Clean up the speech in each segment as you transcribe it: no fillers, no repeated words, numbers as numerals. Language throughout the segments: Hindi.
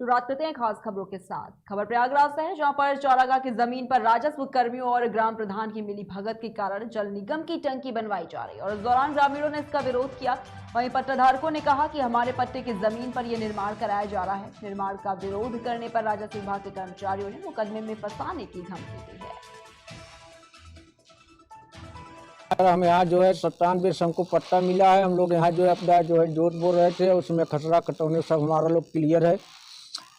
शुरुआत करते हैं खास खबरों के साथ। खबर प्रयागराज से है, जहां पर चौरागा की जमीन पर राजस्व कर्मियों और ग्राम प्रधान की मिली भगत के कारण जल निगम की टंकी बनवाई जा रही है और इस दौरान ग्रामीणों ने इसका विरोध किया। वहीं पट्टाधारकों ने कहा कि हमारे पट्टे की जमीन पर यह निर्माण कराया जा रहा है। निर्माण का विरोध करने पर राजस्व विभाग के कर्मचारियों ने मुकदमे में फंसाने की धमकी दी है। हम यहाँ जो है 97 से हमको पट्टा मिला है। हम लोग यहाँ जो है अपना जो है जोत बोल रहे थे, उसमें खसरा कटौने सब हमारा लोग क्लियर है।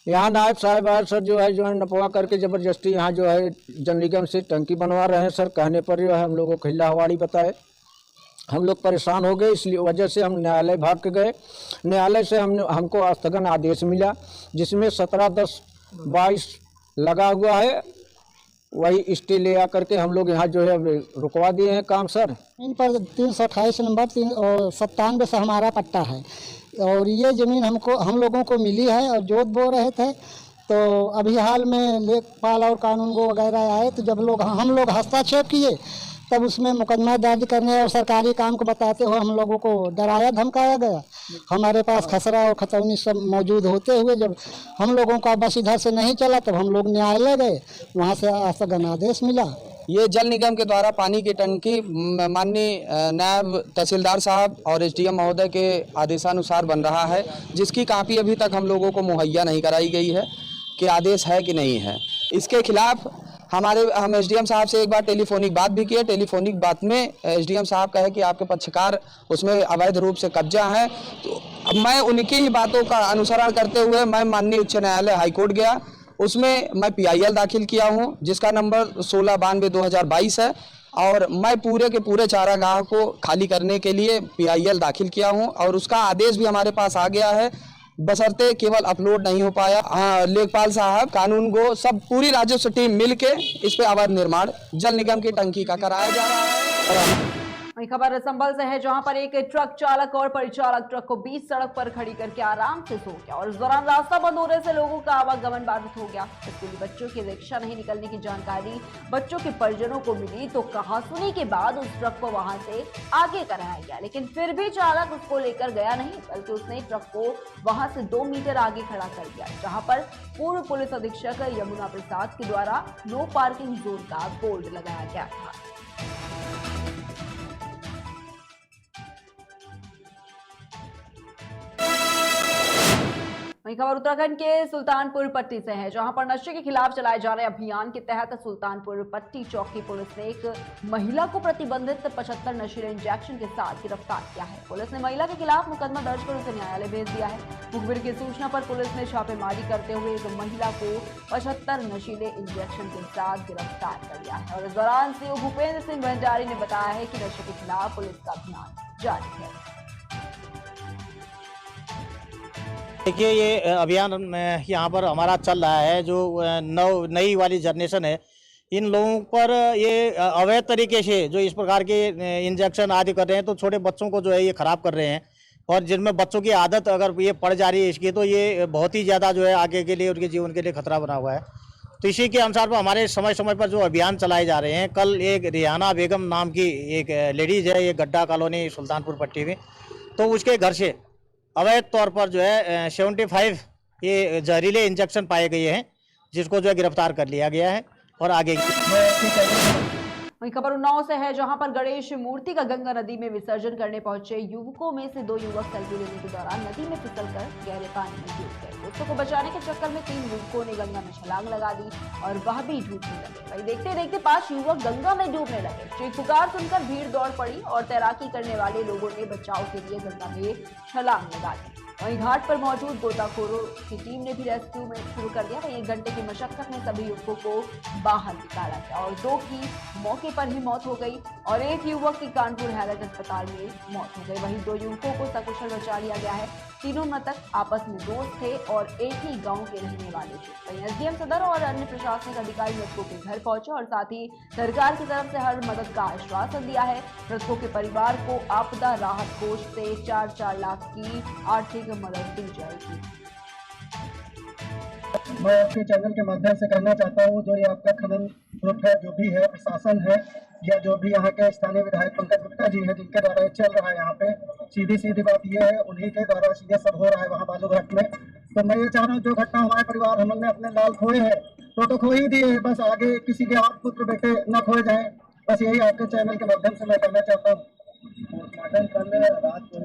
यहाँ नायब साहब आए सर जो है नपवा करके ज़बरदस्ती यहाँ जो है जल निगम से टंकी बनवा रहे हैं। सर कहने पर जो है हम लोगों को खिल्ला हवाड़ी बताए। हम लोग परेशान हो गए, इसलिए वजह से हम न्यायालय भाग के गए। न्यायालय से हमको स्थगन आदेश मिला, जिसमें 17/10/22 लगा हुआ है। वही स्टे ले आकर के हम लोग यहाँ जो है रुकवा दिए हैं काम। सर इन पर 328 नंबर 97 से हमारा पट्टा है और ये ज़मीन हम लोगों को मिली है और जोत बो रहे थे। तो अभी हाल में लेखपाल और कानून गो वगैरह आए, तो जब हम लोग हस्तक्षेप किए तब उसमें मुकदमा दर्ज करने और सरकारी काम को बताते हुए हम लोगों को डराया धमकाया गया। हमारे पास खसरा और खतौनी सब मौजूद होते हुए जब हम लोगों का बस इधर से नहीं चला, तब हम लोग न्यायालय गए, वहाँ से स्थगन आदेश मिला। ये जल निगम के द्वारा पानी की टंकी माननीय नायब तहसीलदार साहब और एसडीएम महोदय के आदेशानुसार बन रहा है, जिसकी कापी अभी तक हम लोगों को मुहैया नहीं कराई गई है कि आदेश है कि नहीं है। इसके खिलाफ हम एसडीएम साहब से एक बार टेलीफोनिक बात भी किए। टेलीफोनिक बात में एसडीएम साहब कहे कि आपके पक्षकार उसमें अवैध रूप से कब्जा है। तो मैं उनकी ही बातों का अनुसरण करते हुए मैं माननीय उच्च न्यायालय हाईकोर्ट गया। उसमें मैं PIL दाखिल किया हूं, जिसका नंबर 1692/2022 है और मैं पूरे के पूरे चारागाह को खाली करने के लिए PIL दाखिल किया हूं और उसका आदेश भी हमारे पास आ गया है, बशर्ते केवल अपलोड नहीं हो पाया। लेखपाल साहब, कानून गो, सब पूरी राजस्व टीम मिलके इस पे अवैध निर्माण जल निगम की टंकी का कराया जा रहा है। वही खबर संभल से है, जहां पर एक ट्रक चालक और परिचालक ट्रक को बीच सड़क पर खड़ी करके आराम से सो गया और इस दौरान रास्ता बंद होने से लोगों का आवागमन बाधित हो गया। स्कूली बच्चों की रिक्शा नहीं निकलने की जानकारी बच्चों के परिजनों को मिली, तो कहासुनी के बाद उस ट्रक को वहां से आगे कराया गया, लेकिन फिर भी चालक उसको लेकर गया नहीं, बल्कि उसने ट्रक को वहां से 2 मीटर आगे खड़ा कर दिया, जहां पर पूर्व पुलिस अधीक्षक यमुना प्रसाद के द्वारा नो पार्किंग जोन का बोर्ड लगाया गया था। वहीं खबर उत्तराखंड के सुल्तानपुर पट्टी से है, जहां पर नशे के खिलाफ चलाए जा रहे अभियान के तहत सुल्तानपुर पट्टी चौकी पुलिस ने एक महिला को प्रतिबंधित 75 नशीले इंजेक्शन के साथ गिरफ्तार किया है। पुलिस ने महिला के खिलाफ मुकदमा दर्ज कर उसे न्यायालय भेज दिया है। मुखबिर की सूचना पर पुलिस ने छापेमारी करते हुए एक महिला को 75 नशीले इंजेक्शन के साथ गिरफ्तार कर लिया है और इस दौरान सीओ भूपेंद्र सिंह भंडारी ने बताया है कि नशे के खिलाफ पुलिस का अभियान जारी है। देखिए, ये अभियान यहाँ पर हमारा चल रहा है। जो नई वाली जनरेशन है, इन लोगों पर ये अवैध तरीके से जो इस प्रकार के इंजेक्शन आदि कर रहे हैं, तो छोटे बच्चों को जो है ये ख़राब कर रहे हैं और जिनमें बच्चों की आदत अगर ये पड़ जा रही है इसकी, तो ये बहुत ही ज़्यादा जो है आगे के लिए उनके जीवन के लिए खतरा बना हुआ है। तो इसी के अनुसार पर हमारे समय समय पर जो अभियान चलाए जा रहे हैं। कल एक रिहाना बेगम नाम की एक लेडीज़ है, ये गड्ढा कॉलोनी सुल्तानपुर पट्टी में, तो उसके घर से अवैध तौर पर जो है 75 ये जहरीले इंजेक्शन पाए गए हैं, जिसको जो है गिरफ्तार कर लिया गया है और आगे। वहीं खबर उन्नाव से है, जहां पर गणेश मूर्ति का गंगा नदी में विसर्जन करने पहुंचे युवकों में से 2 युवक सेल्फी लेने के दौरान नदी में फिसलकर गहरे पानी में डूब गए। दोस्तों को बचाने के चक्कर में 3 युवकों ने गंगा में छलांग लगा दी और वह भी डूबने लगे। वहीं देखते देखते 5 युवक गंगा में डूबने लगे। चीख पुकार सुनकर भीड़ दौड़ पड़ी और तैराकी करने वाले लोगों ने बचाव के लिए गंगा में छलांग लगा दी। वहीं घाट पर मौजूद गोताखोरों की टीम ने भी रेस्क्यू में शुरू कर दिया। वहीं 1 घंटे की मशक्कत में सभी युवकों को बाहर निकाला गया और 2 की मौके पर ही मौत हो गई और 1 युवक की कानपुर हैलट अस्पताल में मौत हो गई। वहीं 2 युवकों को सकुशल बचा लिया गया है। तीनों मृतक आपस में दोस्त थे और एक ही गांव के रहने वाले थे। वहीं एसडीएम सदर और अन्य प्रशासनिक अधिकारी मृतकों के घर पहुंचे और साथ ही सरकार की तरफ से हर मदद का आश्वासन दिया है। मृतकों के परिवार को आपदा राहत कोष से 4-4 लाख की आर्थिक मदद दी जाएगी। मैं आपके चैनल के माध्यम से कहना चाहता हूँ, जो ये आपका खनन ग्रुप है, जो भी है, प्रशासन है या जो भी यहाँ के स्थानीय विधायक पंकज गुप्ता जी है, जिनके द्वारा ये चल रहा है, यहाँ पे सीधी बात ये है, उन्हीं के द्वारा ये सब हो रहा है वहाँ बालूघाट में। तो मैं ये चाह रहा हूँ जो घटना हमारे परिवार हम लोग ने अपने लाल खोए हैं तो खो ही दिए, बस आगे किसी के और पुत्र बेटे न खोए जाएं, बस यही आपके चैनल के माध्यम से मैं कहना चाहता हूँ।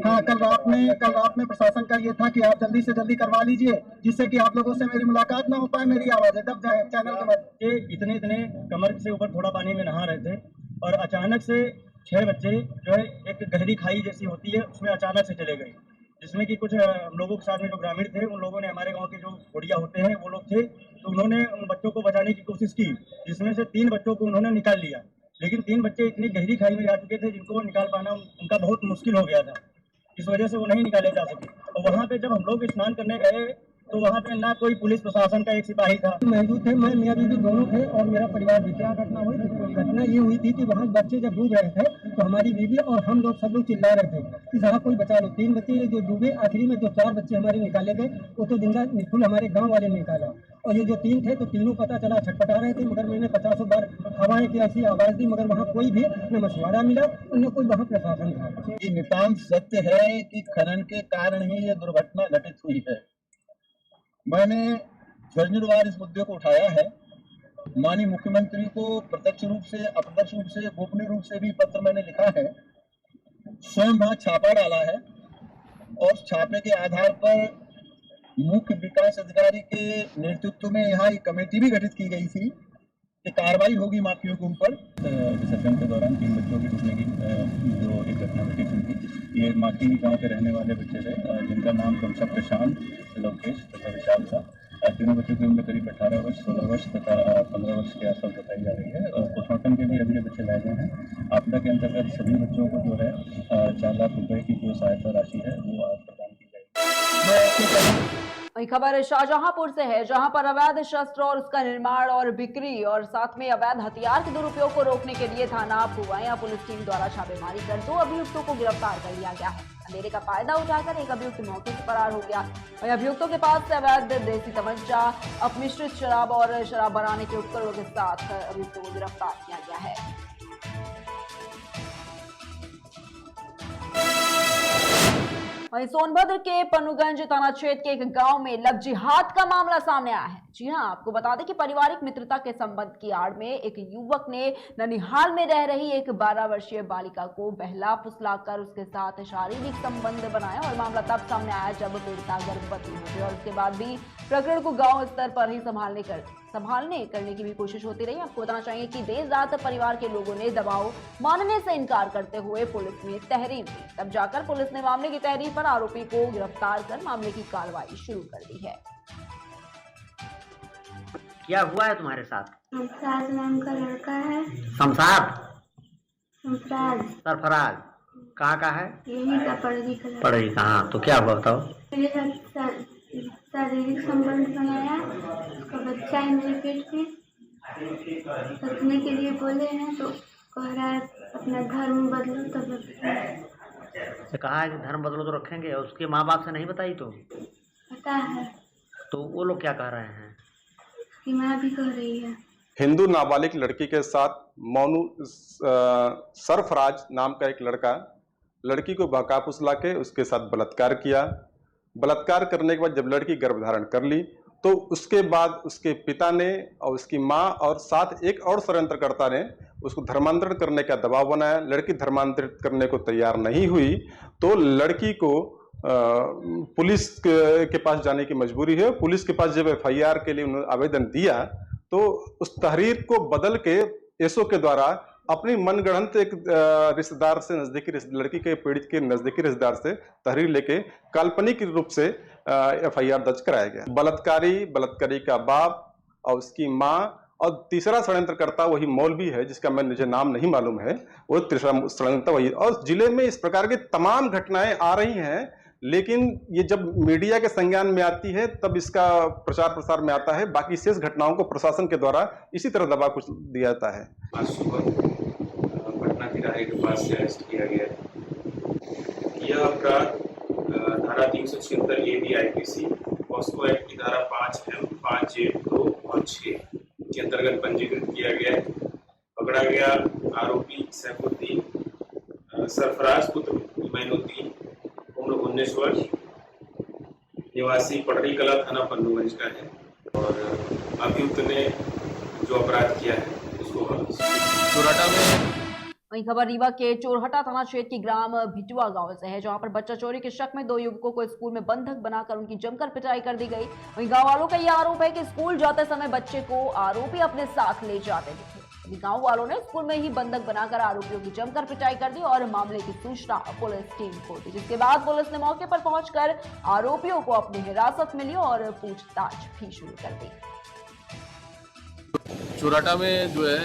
हाँ, कल रात में प्रशासन का ये था कि आप जल्दी से जल्दी करवा लीजिए जिससे कि आप लोगों से मेरी मुलाकात ना हो पाए, मेरी आवाज़ें दब जाए चैनल के माध्यम से। इतने कमर से ऊपर थोड़ा पानी में नहा रहे थे और अचानक से 6 बच्चे जो है एक गहरी खाई जैसी होती है उसमें अचानक से चले गए, जिसमें कि कुछ लोगों के साथ में जो ग्रामीण थे उन लोगों ने, हमारे गांव के जो गुड़िया होते हैं वो लोग थे, तो उन्होंने उन बच्चों को बचाने की कोशिश की, जिसमें से 3 बच्चों को उन्होंने निकाल लिया, लेकिन 3 बच्चे इतनी गहरी खाई में जा चुके थे जिनको निकाल पाना उनका बहुत मुश्किल हो गया था, इस वजह से वो नहीं निकाले जा सके। और वहाँ पे जब हम लोग स्नान करने गए तो वहाँ पे ना कोई पुलिस प्रशासन का एक सिपाही था मौजूद थे, मैं मियाँ बीवी दोनों थे और मेरा परिवार भी। क्या घटना हुई? घटना ये हुई थी कि वहाँ बच्चे जब डूब रहे थे तो हमारी बीवी और हम लोग सब लोग चिल्ला रहे थे कि साहब कोई बचा लो। 3 बच्चे जो डूबे, आखिरी में जो 4 बच्चे हमारे निकाले गए वो तो जिंदा बिल्कुल हमारे गाँव वाले ने निकाला, और ये जो 3 थे तो तीनों पता चला छटपटा रहे थे, मगर मैंने 50 बार हवाएं की ऐसी आवाज़ दी मगर वहाँ कोई भी न मछुआरा मिला और न कोई वहाँ प्रशासन था। ये नितांत सत्य है कि खनन के कारण ही ये दुर्घटना घटित हुई है। मैंने जर्जरवार इस मुद्दे को उठाया है, माननीय मुख्यमंत्री को प्रत्यक्ष रूप से, अप्रत्यक्ष रूप से, गोपनीय रूप से भी पत्र मैंने लिखा है, स्वयं वहाँ छापा डाला है और छापे के आधार पर मुख्य विकास अधिकारी के नेतृत्व में यहाँ एक कमेटी भी गठित की गई थी कि कार्रवाई होगी माफियों के ऊपर। विसर्जन के दौरान 3 बच्चों की डूबने की जो एक घटना घटित हुई थी, ये माटी गांव के रहने वाले बच्चे थे जिनका नाम क्रमशः प्रशांत, लोकेश तथा विशाल था। तीनों बच्चों की उम्र करीब 18 वर्ष, 16 वर्ष तथा 15 वर्ष के आसपास बताई जा रही है। पोस्टमार्टम के लिए अभी ये बच्चे लाए गए हैं। आपदा के अंतर्गत सभी बच्चों को जो है 4 लाख रुपए की जो सहायता राशि है वो आज प्रदान की जाएगी। वही खबर शाहजहांपुर से है, जहां पर अवैध शस्त्र और उसका निर्माण और बिक्री और साथ में अवैध हथियार के दुरुपयोग को रोकने के लिए थाना पुवाया पुलिस टीम द्वारा छापेमारी कर 2 अभियुक्तों को गिरफ्तार कर लिया गया है। अंधेरे का फायदा उठाकर एक अभियुक्त मौके से फरार हो गया। वही अभियुक्तों के पास से अवैध देसी तमंचा, अपमिश्रित शराब और शराब बनाने के उपकरणों के साथ अभियुक्तों को गिरफ्तार किया गया है। वहीं सोनभद्र के पन्नूगंज थाना क्षेत्र के एक गांव में लव जिहाद का मामला सामने आया है। जी हां, आपको बता दें कि पारिवारिक मित्रता के संबंध की आड़ में एक युवक ने ननिहाल में रह रही एक 12 वर्षीय बालिका को बहला फुसलाकर उसके साथ शारीरिक संबंध बनाया और मामला तब सामने आया जब पीड़िता गर्भवती हो गई और उसके बाद भी प्रकरण को गांव स्तर पर ही संभालने करने की भी कोशिश होती रही। आपको बताना चाहिए कि देर रात परिवार के लोगों ने दबाव मानने से इनकार करते हुए पुलिस में तहरीर दी, तब जाकर पुलिस ने मामले की तहरीर पर आरोपी को गिरफ्तार कर मामले की कार्रवाई शुरू कर दी है। क्या हुआ है तुम्हारे साथ? सरफराज नाम का लड़का है। शमशाद? सरफराज कहाँ का है? यही का पढ़ी का। पढ़ी कहाँ? तो क्या हुआ बताओ। मेरे साथ शारीरिक संबंध बनाया, उसका बच्चा है मेरे पेट में, रखने के लिए बोले हैं तो कह रहा है अपना धर्म बदलो तब तो कहा है कि धर्म बदलो तो रखेंगे, और उसके माँ बाप से नहीं बताई तो? पता है। तो वो लोग क्या कह रहे हैं? कि माँ भी कह रही है। हिंदू नाबालिग लड़की के साथ मोनू सरफराज नाम का एक लड़का लड़की को बहका फुसला के उसके साथ बलात्कार किया। बलात्कार करने के बाद जब लड़की गर्भधारण कर ली तो उसके बाद उसके पिता ने और उसकी माँ और साथ एक और षड्यंत्रकर्ता ने उसको धर्मांतरण करने का दबाव बनाया। लड़की धर्मांतरित करने को तैयार नहीं हुई तो लड़की को पुलिस के पास जाने की मजबूरी है। पुलिस के पास जब FIR के लिए उन्होंने आवेदन दिया तो उस तहरीर को बदल के एसओ के द्वारा अपनी मनगढ़ंत एक रिश्तेदार से, नजदीकी लड़की के पीड़ित के नजदीकी रिश्तेदार से तहरीर लेके काल्पनिक रूप से FIR दर्ज कराया गया। बलात्कारी का बाप और उसकी माँ और तीसरा षड्यंत्रकर्ता वही मौलवी है जिसका मुझे नाम नहीं मालूम है, वो तीसरा षड्यंत्र वही। और जिले में इस प्रकार की तमाम घटनाएं आ रही हैं, लेकिन ये जब मीडिया के संज्ञान में आती है तब इसका प्रचार प्रसार में आता है। बाकी शेष घटनाओं को प्रशासन के द्वारा इसी तरह दबा कुछ दिया जाता है। आज सुबह पटना तिराहे के पास से अरेस्ट किया गया है। यह अपराध धारा 376 AB IPC, पॉस्को एक्ट की धारा 5M, 5A, 2 और 6 के अंतर्गत पंजीकृत किया गया है। पकड़ा गया आरोपी सैफुद्दीन सरफराज पुत्र इमानुद्दीन, उम्र 19 वर्ष, निवासी पटरी कला थाना पन्नूगंज का है और अभियुक्त ने जो अपराध किया है उसको चोराटा में। वहीं खबर रीवा के चोरहटा थाना क्षेत्र की ग्राम भिटुआ गांव से है, जहां पर बच्चा चोरी के शक में 2 युवकों को स्कूल में बंधक बनाकर उनकी जमकर पिटाई कर दी गई। वहीं गांव वालों का यह आरोप है कि स्कूल जाते समय बच्चे को आरोपी अपने साथ ले जाते दिखे। अभी गांव वालों ने स्कूल में ही बंधक बनाकर आरोपियों की जमकर पिटाई कर दी और मामले की सूचना पुलिस टीम को दी, जिसके बाद पुलिस ने मौके पर पहुंचकर आरोपियों को अपनी हिरासत में लिया और पूछताछ भी शुरू कर दी। चोराटा में जो है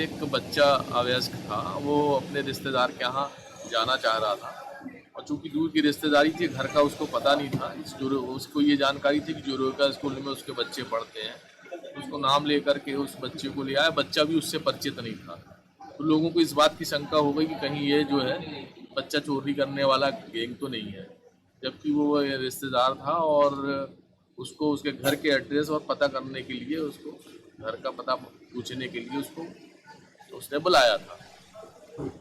एक बच्चा अवयस्क था, वो अपने रिश्तेदार के यहाँ जाना चाह रहा था और चूंकि दूर की रिश्तेदारी थी, घर का उसको पता नहीं था। उसको ये जानकारी थी कि जोरोका स्कूल में उसके बच्चे पढ़ते हैं, उसको नाम लेकर के उस बच्चे को ले आया। बच्चा भी उससे परिचित नहीं था, तो लोगों को इस बात की शंका हो गई कि कहीं ये जो है बच्चा चोरी करने वाला गैंग तो नहीं है, जबकि वो रिश्तेदार था और उसको उसके घर के एड्रेस और पता करने के लिए, उसको घर का पता पूछने के लिए उसको उसने बुलाया था।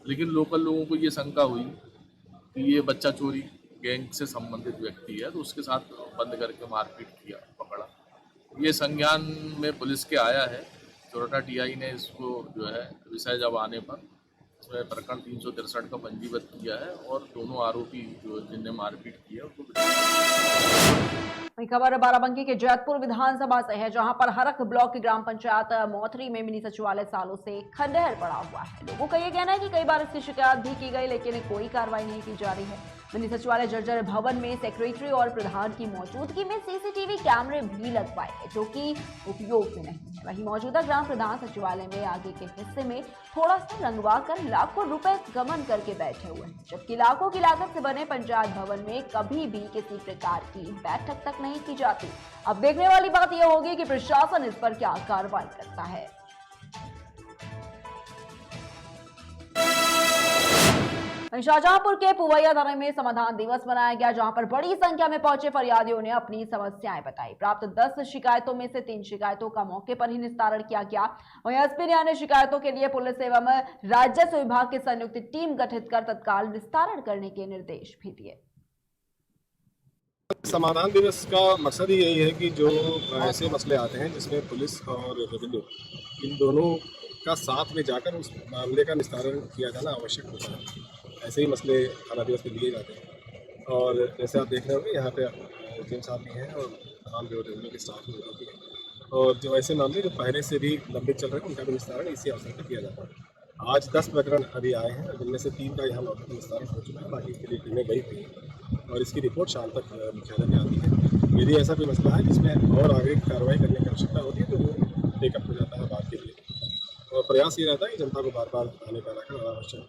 लेकिन लोकल लोगों को ये शंका हुई कि ये बच्चा चोरी गैंग से संबंधित व्यक्ति है, तो उसके साथ बंद करके मारपीट किया, पकड़ा। ये संज्ञान में पुलिस के आया है। चोराटा टीआई ने इसको जो है विषय जब आने पर इसमें प्रकरण 363 का पंजीबद्ध किया है और दोनों आरोपी जो जिनने मारपीट किया उसको। वहीं खबर बाराबंकी के जैतपुर विधानसभा से है, जहां पर हरक ब्लॉक की ग्राम पंचायत मोथरी में मिनी सचिवालय सालों से खंडहर पड़ा हुआ है। लोगों का ये कहना है कि कई बार इसकी शिकायत भी की गई, लेकिन कोई कार्रवाई नहीं की जा रही है। मिनी सचिवालय जर्जर भवन में सेक्रेटरी और प्रधान की मौजूदगी में सीसीटीवी कैमरे भी लगवाए हैं, जो कि उपयोग में नहीं है। वहीं मौजूदा ग्राम प्रधान सचिवालय में आगे के हिस्से में थोड़ा सा रंगवा कर लाखों रुपए गमन करके बैठे हुए हैं, जबकि लाखों की लागत से बने पंचायत भवन में कभी भी किसी प्रकार की बैठक तक नहीं की जाती। अब देखने वाली बात यह होगी कि प्रशासन इस पर क्या कार्रवाई करता है। शाहजहांपुर के पुवैया थाने में समाधान दिवस मनाया गया, जहां पर बड़ी संख्या में पहुंचे फरियादियों ने अपनी समस्याएं बताई। प्राप्त 10 शिकायतों में से 3 शिकायतों का मौके पर ही निस्तारण किया गया। वहीं एसपी ने अन्य शिकायतों के लिए पुलिस एवं राजस्व विभाग की संयुक्त टीम गठित कर तत्काल निस्तारण करने के निर्देश भी दिए। समाधान दिवस का मकसद ही यही है कि जो ऐसे मसले आते हैं जिसमें पुलिस और रेवेन्यू इन दोनों का साथ में जाकर उस मामले का निस्तारण किया जाना आवश्यक होता है। ऐसे ही मसले थाना दिवस पे लिए जाते हैं और जैसे आप देख रहे होंगे यहाँ पे एसडीएम साहब भी हैं और तमाम जो रेवेन्यू के स्टाफ भी हैं, और जो ऐसे मामले जो पहले से भी लंबित चल रहे हैं उनका भी निस्तारण इसी अवसर पर किया जाता है। आज 10 प्रकरण अभी आए हैं, जिनमें से 3 का यहाँ मौके पर निस्तारण हो चुका है। बाकी इसके लिए टीमें गई हुई हैं और इसकी रिपोर्ट शाम तक मुख्यालय में आती है। यदि ऐसा कोई मसला है जिसमें और आगे कार्रवाई करने की आवश्यकता होती है तो वो टेकअप हो जाता है बात के लिए, और प्रयास ये रहता है कि जनता को बार बार आने का रखना आवश्यक।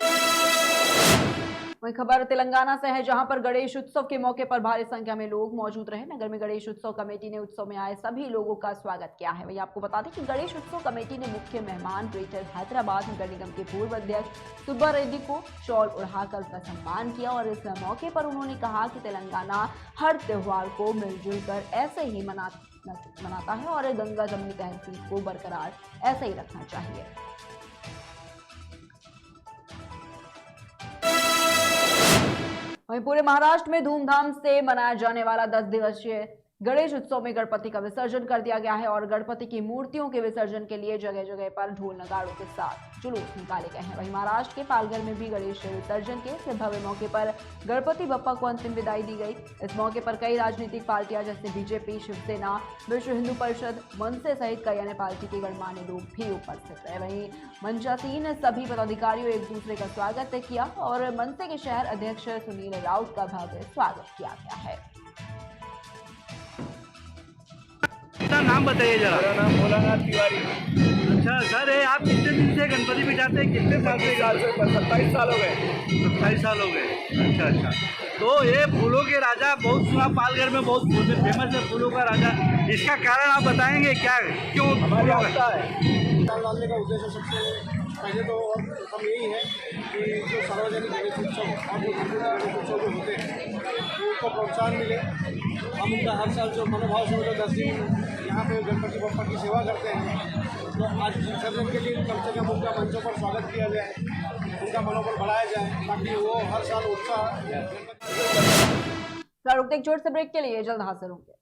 वही खबर तेलंगाना से है, जहां पर गणेश उत्सव के मौके पर भारी संख्या में लोग मौजूद रहे। नगर में गणेश उत्सव कमेटी ने उत्सव में आए सभी लोगों का स्वागत किया है। वही आपको बता दें कि गणेश उत्सव कमेटी ने मुख्य मेहमान ग्रेटर हैदराबाद नगर निगम के पूर्व अध्यक्ष सुब्बा रेड्डी को शॉल उड़ाकर उसका सम्मान किया और इस मौके पर उन्होंने कहा कि तेलंगाना हर त्योहार को मिलजुल कर ऐसे ही मनाता है और गंगा जमुनी तहजीब को बरकरार ऐसे ही रखना चाहिए। वहीं पूरे महाराष्ट्र में धूमधाम से मनाया जाने वाला 10 दिवसीय गणेश उत्सव में गणपति का विसर्जन कर दिया गया है और गणपति की मूर्तियों के विसर्जन के लिए जगह जगह पर ढोल नगाड़ों के साथ जुलूस निकाले गए हैं। वहीं महाराष्ट्र के पालघर में भी गणेश विसर्जन के इस भव्य मौके पर गणपति बप्पा को अंतिम विदाई दी गई। इस मौके पर कई राजनीतिक पार्टियां जैसे बीजेपी, शिवसेना, विश्व हिंदू परिषद, मनसे सहित कई अन्य पार्टी के गणमान्य लोग भी उपस्थित रहे। वहीं मंचासीन सभी पदाधिकारियों एक दूसरे का स्वागत किया और मनसे के शहर अध्यक्ष सुनील राउत का भव्य स्वागत किया गया है। नाम बताइए जरा। मेरा नाम भोलानाथ तिवारी। अच्छा सर, आप कितने दिन से गणपति बिठाते हैं? कितने साल से? 27 साल हो गए। 27 साल हो गए। अच्छा अच्छा। तो ये फूलों के राजा बहुत सुना, पालघर में बहुत फेमस है फूलों का राजा। इसका कारण आप बताएंगे क्या, क्यों हमारे आता है? डालने का उद्देश्य सबसे पहले तो हम यही है कि जो सार्वजनिक गणेश उत्सव और जो गणेश उत्सव जो होते हैं उनको प्रोत्साहन मिले। हम उनका हर साल जो मनोभाव से मतलब 10 दिन यहाँ पे गणपति बप्पा की सेवा करते हैं, तो आज विसर्जन के लिए कम से कम उनका मंचों पर स्वागत किया जाए, उनका मनोबल बढ़ाया जाए ताकि वो हर साल उत्साह। फिलहाल रुकते एक छोटे से ब्रेक के लिए, जल्द हाजिर होंगे।